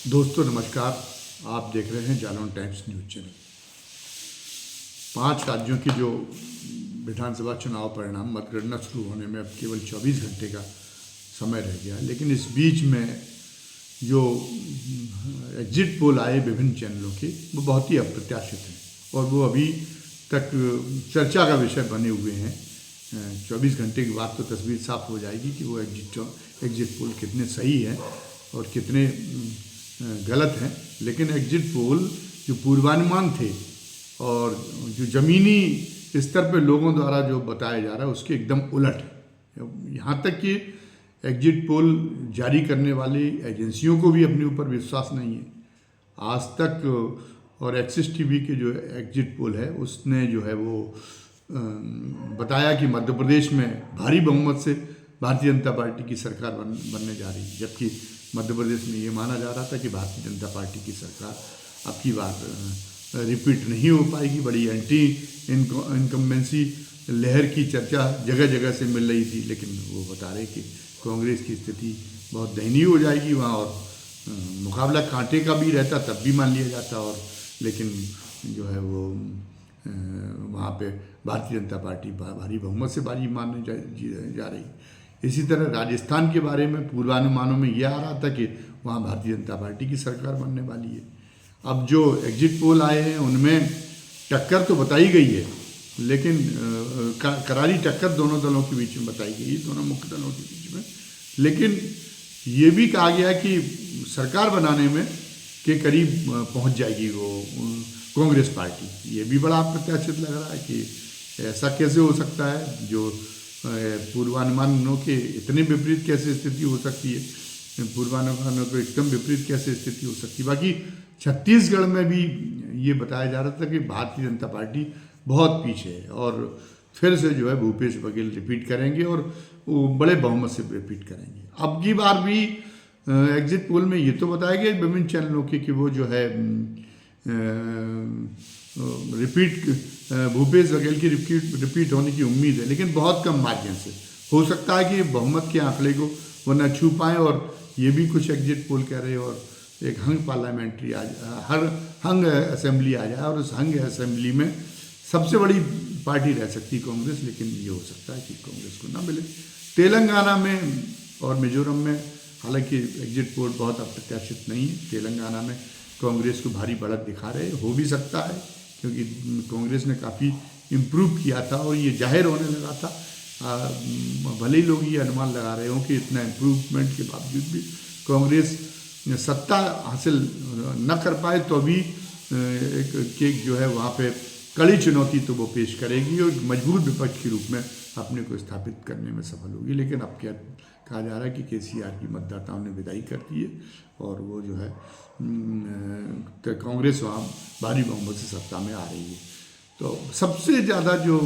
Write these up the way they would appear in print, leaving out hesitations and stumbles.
दोस्तों नमस्कार। आप देख रहे हैं जालौन टाइम्स न्यूज चैनल। 5 राज्यों की जो विधानसभा चुनाव परिणाम मतगणना शुरू होने में अब केवल 24 घंटे का समय रह गया, लेकिन इस बीच में जो एग्जिट पोल आए विभिन्न चैनलों के वो बहुत ही अप्रत्याशित हैं और वो अभी तक चर्चा का विषय बने हुए हैं। 24 घंटे के बाद तो तस्वीर साफ हो जाएगी कि वो एग्जिट पोल कितने सही हैं और कितने गलत हैं। लेकिन एग्जिट पोल जो पूर्वानुमान थे और जो ज़मीनी स्तर पे लोगों द्वारा जो बताया जा रहा है उसके एकदम उलट है। यहाँ तक कि एग्जिट पोल जारी करने वाली एजेंसियों को भी अपने ऊपर विश्वास नहीं है। आज तक और एक्सिस टीवी के जो एग्जिट पोल है उसने जो है वो बताया कि मध्य प्रदेश में भारी बहुमत से भारतीय जनता पार्टी की सरकार बनने जा रही है, जबकि मध्य प्रदेश में ये माना जा रहा था कि भारतीय जनता पार्टी की सरकार अब की बार रिपीट नहीं हो पाएगी। बड़ी एंटी इनकम्बेंसी लहर की चर्चा जगह जगह से मिल रही थी, लेकिन वो बता रहे कि कांग्रेस की स्थिति बहुत दयनीय हो जाएगी वहाँ और मुकाबला कांटे का भी रहता तब भी मान लिया जाता, और लेकिन जो है वो वहाँ पे भारतीय जनता पार्टी भारी बहुमत से बाजी मारने जा रही। इसी तरह राजस्थान के बारे में पूर्वानुमानों में यह आ रहा था कि वहाँ भारतीय जनता पार्टी की सरकार बनने वाली है। अब जो एग्जिट पोल आए हैं उनमें टक्कर तो बताई गई है, लेकिन करारी टक्कर दोनों दलों के बीच में बताई गई है, दोनों मुख्य दलों के बीच में। लेकिन ये भी कहा गया कि सरकार बनाने में के करीब पहुंच जाएगी वो कांग्रेस पार्टी। ये भी बड़ा प्रत्याशित लग रहा है कि ऐसा कैसे हो सकता है, जो पूर्वानुमानों के इतने विपरीत कैसे स्थिति हो सकती है, पूर्वानुमानों के एकदम विपरीत कैसे स्थिति हो सकती है। बाकी छत्तीसगढ़ में भी ये बताया जा रहा था कि भारतीय जनता पार्टी बहुत पीछे है और फिर से जो है भूपेश बघेल रिपीट करेंगे और वो बड़े बहुमत से रिपीट करेंगे। अब की बार भी एग्जिट पोल में ये तो बताया गया विभिन्न चैनलों के कि वो जो है रिपीट भूपेश बघेल की रिपीट होने की उम्मीद है, लेकिन बहुत कम मार्जिन से। हो सकता है कि बहुमत के आंकड़े को वो न छू पाएँ, और ये भी कुछ एग्जिट पोल कह रहे हैं और एक हंग पार्लियामेंट्री हंग असेंबली आ जाए और उस हंग असेंबली में सबसे बड़ी पार्टी रह सकती है कांग्रेस, लेकिन ये हो सकता है कि कांग्रेस को ना मिले। तेलंगाना में और मिजोरम में हालांकि एग्जिट पोल बहुत अप्रत्याशित नहीं है। तेलंगाना में कांग्रेस को भारी बढ़त दिखा रहे, हो भी सकता है क्योंकि कांग्रेस ने काफ़ी इम्प्रूव किया था और ये जाहिर होने लगा था। भले ही लोग ये अनुमान लगा रहे हों कि इतना इम्प्रूवमेंट के बावजूद भी कांग्रेस सत्ता हासिल न कर पाए तो भी एक जो है वहाँ पे कड़ी चुनौती तो वो पेश करेगी और मजबूत विपक्ष के रूप में अपने को स्थापित करने में सफल होगी। लेकिन अब क्या कहा जा रहा है कि केसीआर की मतदाताओं ने विदाई कर दी है और वो जो है कांग्रेस वहाँ भारी बहुमत से सत्ता में आ रही है। तो सबसे ज़्यादा जो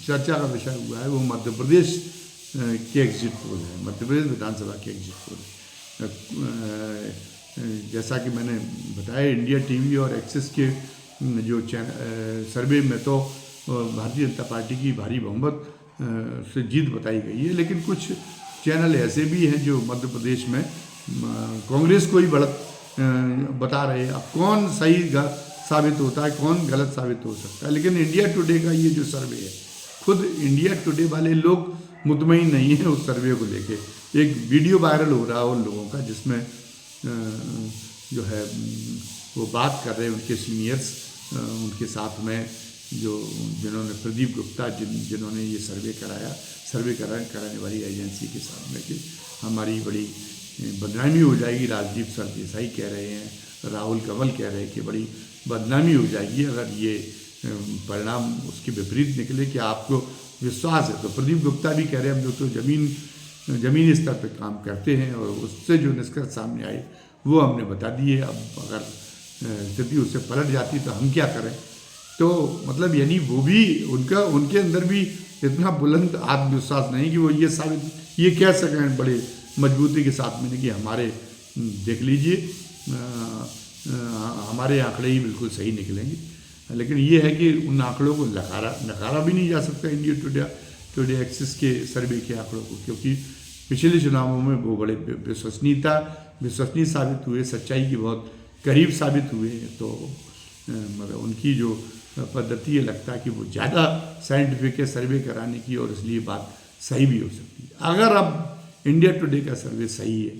चर्चा का विषय हुआ है वो मध्य प्रदेश के एग्जिट पोल है, मध्य प्रदेश विधानसभा के एग्जिट पोल है। जैसा कि मैंने बताया, इंडिया टीवी और एक्सिस के जो सर्वे में तो भारतीय जनता पार्टी की भारी बहुमत से जीत बताई गई है, लेकिन कुछ चैनल ऐसे भी हैं जो मध्य प्रदेश में कांग्रेस को ही बढ़त बता रहे हैं। अब कौन सही साबित होता है, कौन गलत साबित हो सकता है, लेकिन इंडिया टुडे का ये जो सर्वे है, खुद इंडिया टुडे वाले लोग मुतमईन नहीं है उस सर्वे को लेके। एक वीडियो वायरल हो रहा है उन लोगों का जिसमें जो है वो बात कर रहे हैं उनके सीनियर्स, उनके साथ में जिन्होंने प्रदीप गुप्ता जिन्होंने ये सर्वे कराने वाली एजेंसी के साथ में कि हमारी बड़ी बदनामी हो जाएगी। राजदीप सरदेसाई कह रहे हैं, राहुल कंवल कह रहे हैं कि बड़ी बदनामी हो जाएगी अगर ये परिणाम उसके विपरीत निकले कि आपको विश्वास है। तो प्रदीप गुप्ता भी कह रहे हैं हम लोग तो ज़मीनी स्तर पे काम करते हैं और उससे जो निष्कर्ष सामने आए वो हमने बता दिए। अब अगर स्थिति उससे पलट जाती तो हम क्या करें। तो मतलब यानी वो भी उनके अंदर भी इतना बुलंद आत्मविश्वास नहीं कि वो ये कह सकें बड़े मजबूती के साथ में कि हमारे देख लीजिए हमारे आंकड़े ही बिल्कुल सही निकलेंगे। लेकिन ये है कि उन आंकड़ों को नकारा भी नहीं जा सकता इंडिया टुडे एक्सिस के सर्वे के आंकड़ों को, क्योंकि पिछले चुनावों में वो बड़े विश्वसनीय साबित हुए, सच्चाई के बहुत करीब साबित हुए। तो मतलब उनकी जो पद्धति है, लगता है कि वो ज़्यादा साइंटिफिक है सर्वे कराने की, और इसलिए बात सही भी हो सकती है। अगर अब इंडिया टुडे का सर्वे सही है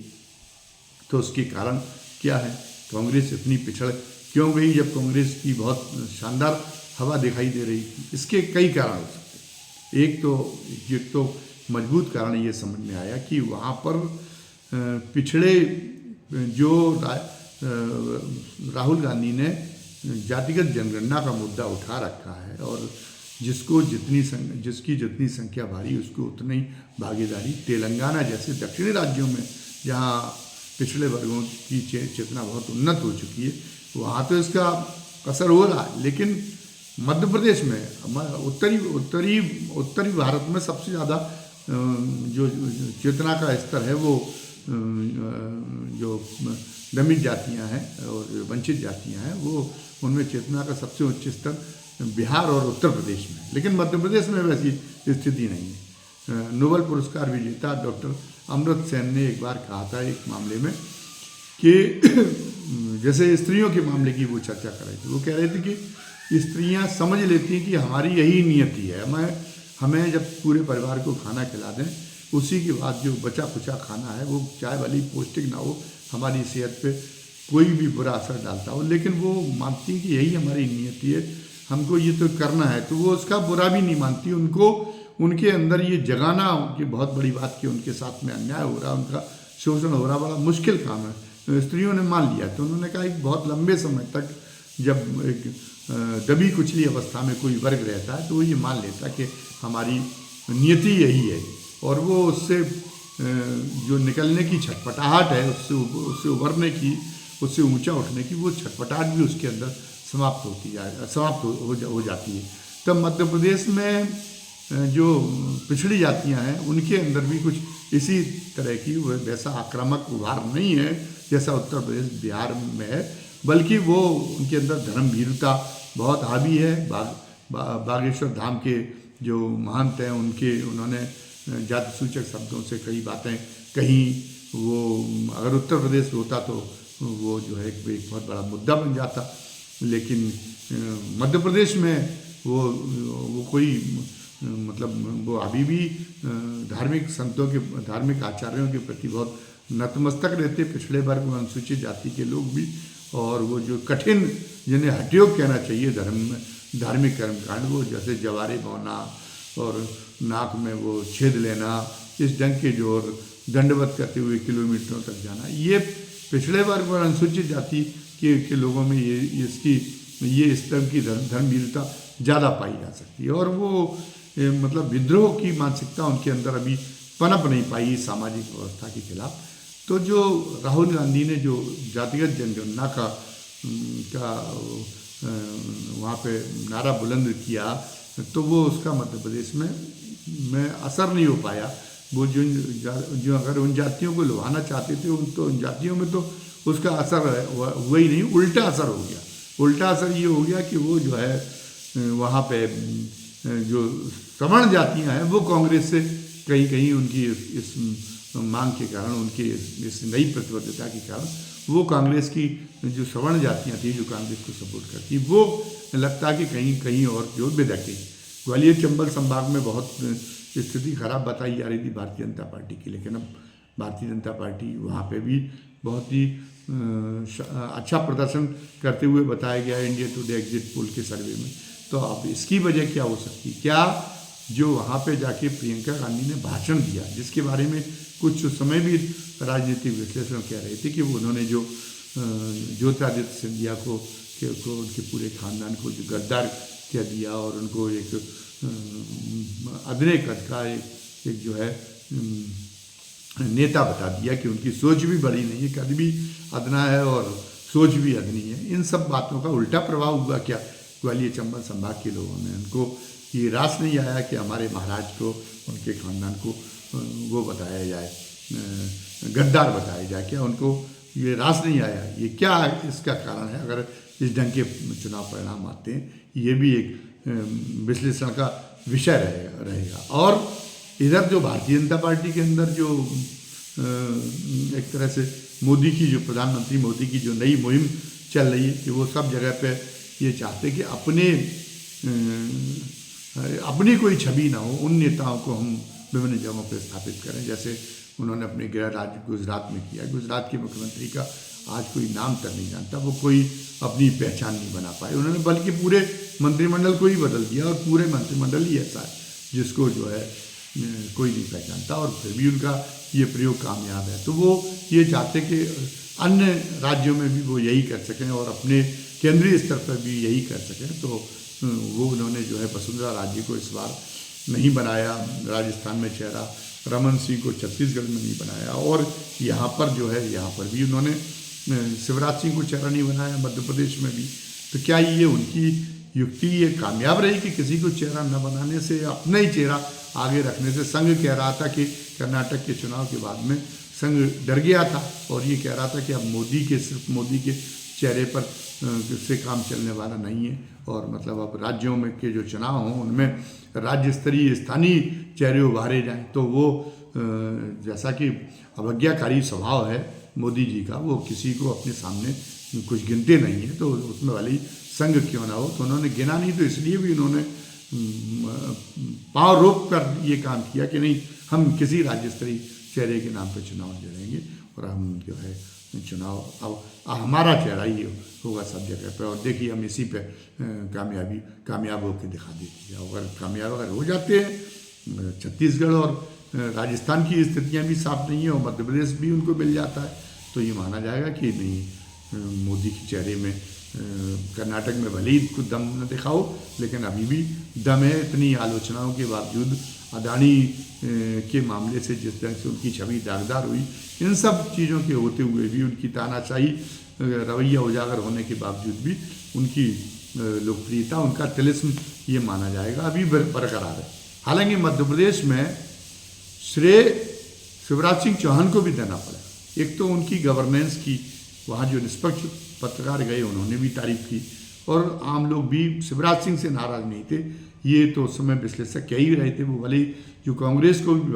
तो उसके कारण क्या है, कांग्रेस इतनी पिछड़ क्यों गई जब कांग्रेस की बहुत शानदार हवा दिखाई दे रही थी? इसके कई कारण हो सकते हैं। एक तो मजबूत कारण ये समझ में आया कि वहाँ पर पिछड़े जो राहुल गांधी ने जातिगत जनगणना का मुद्दा उठा रखा है, और जिसकी जितनी संख्या भारी उसको उतनी भागीदारी। तेलंगाना जैसे दक्षिणी राज्यों में जहाँ पिछड़े वर्गों की चेतना बहुत उन्नत हो चुकी है, वहाँ तो इसका असर हो रहा है। लेकिन मध्य प्रदेश में, उत्तरी भारत में सबसे ज़्यादा जो चेतना का स्तर है वो जो दलित जातियाँ हैं और वंचित जातियाँ हैं, वो उनमें चेतना का सबसे उच्च स्तर बिहार और उत्तर प्रदेश में। लेकिन मध्य प्रदेश में वैसी स्थिति नहीं है। नोबेल पुरस्कार विजेता डॉक्टर अमर्त्य सेन ने एक बार कहा था एक मामले में कि जैसे स्त्रियों के मामले की वो चर्चा कर रहे थे, वो कह रहे थे कि स्त्रियां समझ लेती हैं कि हमारी यही नियति है, हमें जब पूरे परिवार को खाना खिला दें, उसी के बाद जो बचा कुचा खाना है वो चाहे भले पौष्टिक ना हो, हमारी सेहत पे कोई भी बुरा असर डालता हो, लेकिन वो मानती हैं कि यही हमारी नियति है, हमको ये तो करना है। तो वो उसका बुरा भी नहीं मानती। उनको उनके अंदर ये जगाना उनकी बहुत बड़ी बात कि उनके साथ में अन्याय हो रहा, उनका शोषण हो रहा, बड़ा मुश्किल काम है। तो स्त्रियों ने मान लिया। तो उन्होंने कहा एक बहुत लंबे समय तक जब एक दबी कुचली अवस्था में कोई वर्ग रहता है तो वो ये मान लेता है कि हमारी नियति यही है, और वो उससे जो निकलने की छटपटाहट है, उससे उभरने की, उससे ऊंचा उठने की वो छटपटाहट भी उसके अंदर समाप्त हो जाती है। तब मध्य प्रदेश में जो पिछड़ी जातियां हैं उनके अंदर भी कुछ इसी तरह की वैसा आक्रामक उभार नहीं है जैसा उत्तर प्रदेश बिहार में है, बल्कि वो उनके अंदर धर्मभीरुता बहुत हावी है। बागेश्वर धाम के जो महंत हैं उन्होंने जाति सूचक शब्दों से कई बातें कहीं। वो अगर उत्तर प्रदेश होता तो वो जो है एक बहुत बड़ा मुद्दा बन जाता, लेकिन मध्य प्रदेश में वो कोई मतलब वो अभी भी धार्मिक संतों के, धार्मिक आचार्यों के प्रति बहुत नतमस्तक रहते, पिछड़े वर्ग और अनुसूचित जाति के लोग भी। और वो जो कठिन, जिन्हें हठयोग कहना चाहिए धार्मिक कर्मकांड, वो जैसे जवारे बोना और नाक में वो छेद लेना, इस ढंग के जो दंडवत करते हुए किलोमीटरों तक जाना, ये पिछड़े वर्ग और अनुसूचित जाति के लोगों में ये इस तरह की धर्मवीरता ज़्यादा पाई जा सकती है। और वो मतलब विद्रोह की मानसिकता उनके अंदर अभी पनप नहीं पाई सामाजिक व्यवस्था के खिलाफ। तो जो राहुल गांधी ने जो जातिगत जनगणना का वहाँ पे नारा बुलंद किया, तो वो उसका मध्य प्रदेश में असर नहीं हो पाया। वो जो अगर उन जातियों को लुभाना चाहते थे तो उन जातियों में तो उसका असर हुआ ही नहीं, उल्टा असर हो गया। उल्टा असर ये हो गया कि वो जो है वहाँ पे जो सवर्ण जातियाँ हैं वो कांग्रेस से कहीं उनकी इस मांग के कारण, उनकी इस नई प्रतिबद्धता के कारण वो कांग्रेस की जो सवर्ण जातियाँ थी जो कांग्रेस को सपोर्ट करती, वो लगता है कि कहीं और जो बेदखी। ग्वालियर चंबल संभाग में बहुत स्थिति खराब बताई जा रही थी भारतीय जनता पार्टी की, लेकिन अब भारतीय जनता पार्टी वहाँ पे भी बहुत ही अच्छा प्रदर्शन करते हुए बताया गया इंडिया टुडे एग्जिट पोल के सर्वे में। तो अब इसकी वजह क्या हो सकती? क्या जो वहाँ पे जाके प्रियंका गांधी ने भाषण दिया, जिसके बारे में कुछ समय भी राजनीतिक विश्लेषण कह रहे थे कि वो उन्होंने जो ज्योतिरादित्य सिंधिया को उनके पूरे खानदान को जो गद्दार कह दिया और उनको एक अदने कद का एक जो है नेता बता दिया कि उनकी सोच भी बड़ी नहीं है, कद भी अदना है और सोच भी अदनी है। इन सब बातों का उल्टा प्रभाव हुआ क्या ग्वालियर चंबल संभाग के लोगों में? उनको ये रास नहीं आया कि हमारे महाराज को, उनके खानदान को वो बताया जाए, गद्दार बताया जाए। क्या उनको ये रास नहीं आया? ये क्या इसका कारण है? अगर इस ढंग के चुनाव परिणाम आते हैं, ये भी एक विश्लेषण का विषय रहेगा। और इधर जो भारतीय जनता पार्टी के अंदर जो एक तरह से मोदी की जो प्रधानमंत्री मोदी की जो नई मुहिम चल रही है कि वो सब जगह पे ये चाहते कि अपनी कोई छवि ना हो, उन नेताओं को हम विभिन्न जगहों पर स्थापित करें। जैसे उन्होंने अपने गृह राज्य गुजरात में किया। गुजरात के मुख्यमंत्री का आज कोई नाम तक नहीं जानता, वो कोई अपनी पहचान नहीं बना पाए उन्होंने, बल्कि पूरे मंत्रिमंडल को ही बदल दिया और पूरे मंत्रिमंडल ही ऐसा है जिसको जो है कोई नहीं पहचानता, और फिर भी उनका ये प्रयोग कामयाब है। तो वो ये चाहते कि अन्य राज्यों में भी वो यही कर सकें और अपने केंद्रीय स्तर पर भी यही कर सकें। तो वो उन्होंने जो है वसुंधरा राज्य को इस बार नहीं बनाया, राजस्थान में चेहरा, रमन सिंह को छत्तीसगढ़ में नहीं बनाया, और यहाँ पर जो है यहाँ पर भी उन्होंने शिवराज सिंह को चेहरा नहीं बनाया, मध्य प्रदेश में भी। तो क्या ये उनकी युक्ति ये कामयाब रही कि किसी को चेहरा न बनाने से, अपना ही चेहरा आगे रखने से? संघ कह रहा था कि कर्नाटक के चुनाव के बाद में संघ डर गया था और ये कह रहा था कि अब सिर्फ मोदी के चेहरे पर से काम चलने वाला नहीं है, और मतलब अब राज्यों में के जो चुनाव हों उनमें राज्य स्तरीय स्थानीय चेहरे उभारे जाएं। तो वो जैसा कि अवज्ञाकारी स्वभाव है मोदी जी का, वो किसी को अपने सामने कुछ गिनते नहीं है, तो उसमें वाली संघ क्यों ना हो। तो उन्होंने गिना नहीं, तो इसलिए भी उन्होंने पाँव रोक कर ये काम किया कि नहीं, हम किसी राज्य स्तरीय चेहरे के नाम पर चुनाव लड़ेंगे और हम जो है चुनाव अब हमारा चेहरा ही होगा सब जगह पे, और देखिए हम इसी पे कामयाब होकर दिखा देती है। अगर कामयाब हो जाते हैं, छत्तीसगढ़ और राजस्थान की स्थितियां भी साफ नहीं है और मध्य प्रदेश भी उनको मिल जाता है, तो ये माना जाएगा कि नहीं, मोदी के चेहरे में कर्नाटक में भले ही कुछ दम न दिखाओ, लेकिन अभी भी दम है। इतनी आलोचनाओं के बावजूद, अदानी के मामले से जिस तरह से उनकी छवि दागदार हुई, इन सब चीज़ों के होते हुए भी, उनकी तानाशाही रवैया उजागर होने के बावजूद भी उनकी लोकप्रियता, उनका तिलिस्म ये माना जाएगा अभी बरकरार है। हालांकि मध्य प्रदेश में श्रेय शिवराज सिंह चौहान को भी देना पड़ा। एक तो उनकी गवर्नेंस की, वहाँ जो निष्पक्ष पत्रकार गए उन्होंने भी तारीफ की, और आम लोग भी शिवराज सिंह से नाराज नहीं थे। ये तो उस समय विश्लेषक कह ही रहे थे, वो भले जो कांग्रेस को भी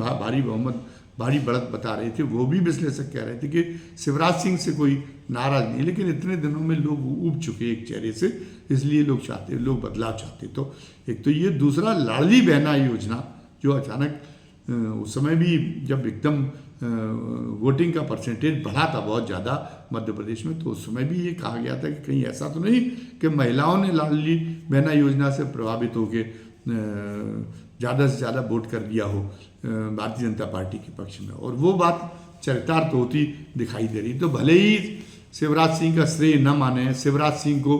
भारी बढ़त बता रहे थे, वो भी विश्लेषक कह रहे थे कि शिवराज सिंह से कोई नाराज नहीं, लेकिन इतने दिनों में लोग ऊब चुके एक चेहरे से, इसलिए लोग बदलाव चाहते। तो एक तो ये, दूसरा लाडली बहना योजना जो अचानक उस समय भी जब एकदम वोटिंग का परसेंटेज बढ़ा था बहुत ज़्यादा मध्य प्रदेश में, तो उस समय भी ये कहा गया था कि कहीं ऐसा तो नहीं कि महिलाओं ने लाडली बहना योजना से प्रभावित होकर ज़्यादा से ज़्यादा वोट कर दिया हो भारतीय जनता पार्टी के पक्ष में, और वो बात चरितार्थ होती दिखाई दे रही। तो भले ही शिवराज सिंह का श्रेय न माने, शिवराज सिंह को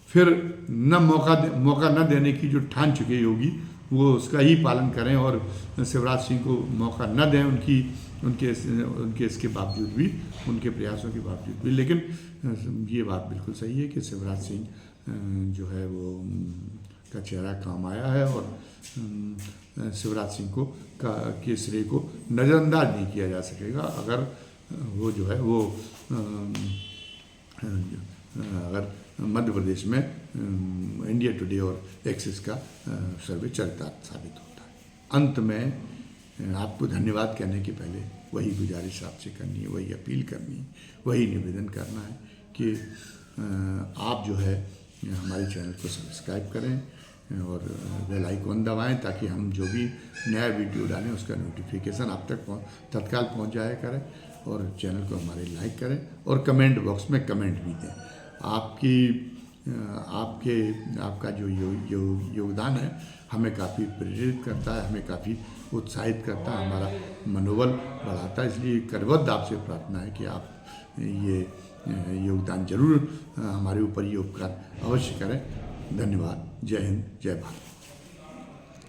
फिर न मौका न देने की जो ठान चुके योगी, वो उसका ही पालन करें और शिवराज सिंह को मौका न दें उनके इसके बावजूद भी, उनके प्रयासों के बावजूद भी। लेकिन ये बात बिल्कुल सही है कि शिवराज सिंह जो है वो का चेहरा काम आया है, और शिवराज सिंह के श्रेय को नज़रअंदाज नहीं किया जा सकेगा अगर वो जो है वो अगर मध्य प्रदेश में इंडिया टुडे और एक्सिस का सर्वे चरितार्थ साबित होता है। अंत में आपको धन्यवाद कहने के पहले वही गुजारिश आपसे करनी है, वही अपील करनी है, वही निवेदन करना है कि आप जो है हमारे चैनल को सब्सक्राइब करें और बेल आइकॉन दबाएं, ताकि हम जो भी नया वीडियो डालें उसका नोटिफिकेशन आप तक तत्काल पहुंच जाया करें, और चैनल को हमारे लाइक करें और कमेंट बॉक्स में कमेंट भी दें। आपका जो योगदान है हमें काफ़ी प्रेरित करता है, हमें काफ़ी उत्साहित करता है, हमारा मनोबल बढ़ाता है। इसलिए करबद्ध आपसे प्रार्थना है कि आप ये योगदान जरूर हमारे ऊपर ये उपकार अवश्य करें। धन्यवाद। जय हिंद, जय भारत।